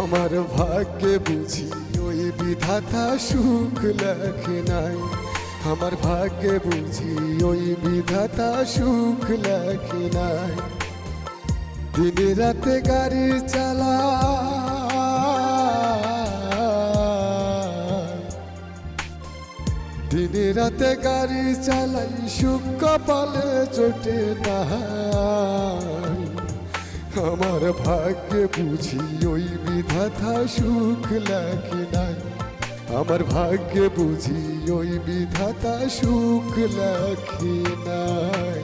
আমার ভাগ্যে বুঝি ওই বিধাতা সুখ লেখে নাই। আমার ভাগ্যে বুঝি ওই বিধাতা সুখ লেখে নাই। দিনে রাতে গাড়ি চালাই, দিনে রাতে গাড়ি চালাই, সুখ কপালে জোটে নাই। আমার ভাগ্যে বুঝি ওই বিধাতা সুখ লেখে নাই। আমার ভাগ্যে বুঝি ওই বিধাতা সুখ লেখে নাই।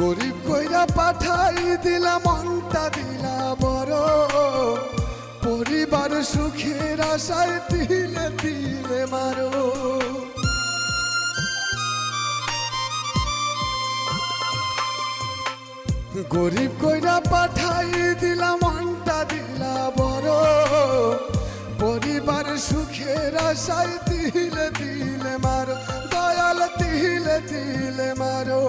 গরিব কইরা পাঠাই দিলা, মনটা দিলা বড়, পরিবার সুখের আশায় দিলে দিলে মারো। গরিব কইরা পাঠাই দিলা, মনটা দিলা বড়, পরিবার সুখের আশায় দিলে দিলে মারো। দয়াল দিলে দিলে মারো।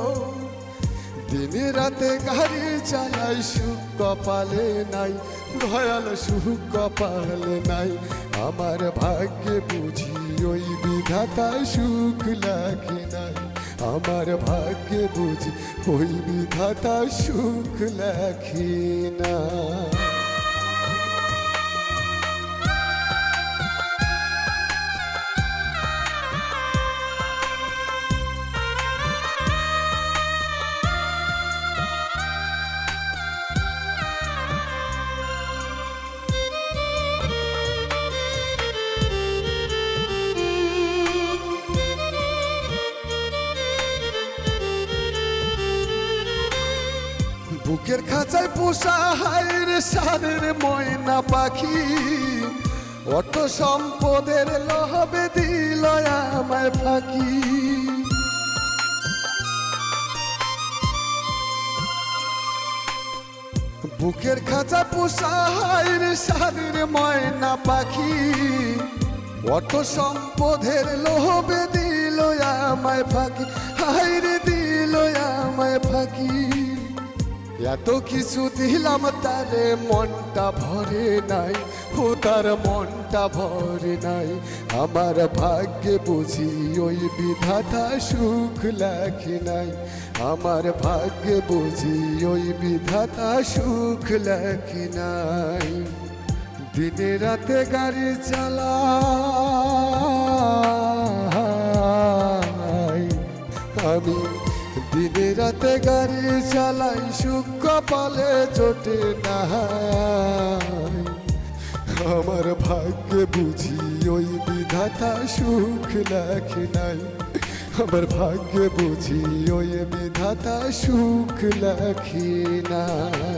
দিনে রাতে গাড়ি চালাই, সুখ কপালে নাই। দয়াল সুখ কপালে নাই। আমার ভাগ্যে বুঝি ওই বিধাতা সুখ লেখে নাই। আমার ভাগ্যে বুঝি ওই বিধাতা সুখ লেখে নাই। বুকের খাঁচায় পোষা হায়রে সাদের ময়না পাখি, অত সম্পদের লোভে দিল আমায় ফাঁকি। বুকের খাঁচা পোষা হায়রে সাদের ময়না পাখি, অত সম্পদের লোভে দিল আমায় ফাঁকি। হায়রে দিল আমায় ফাঁকি। এত কিছু দিলাম তারে, মনটা ভরে নাই। ও তার মনটা ভরে নাই। আমার ভাগ্যে বুঝি ওই বিধাতা সুখ লেখে নাই। আমার ভাগ্যে বুঝি ওই বিধাতা সুখ লেখে নাই। দিনে রাতে গাড়ি চালাই আমি, দিনে রাতে গাড়ি চালাই, সুখ কপালে জোটে নাই। আমার ভাগ্যে বুঝি ওই বিধাতা সুখ লেখে নাই। আমার ভাগ্যে বুঝি ওই বিধাতা সুখ লেখে নাই।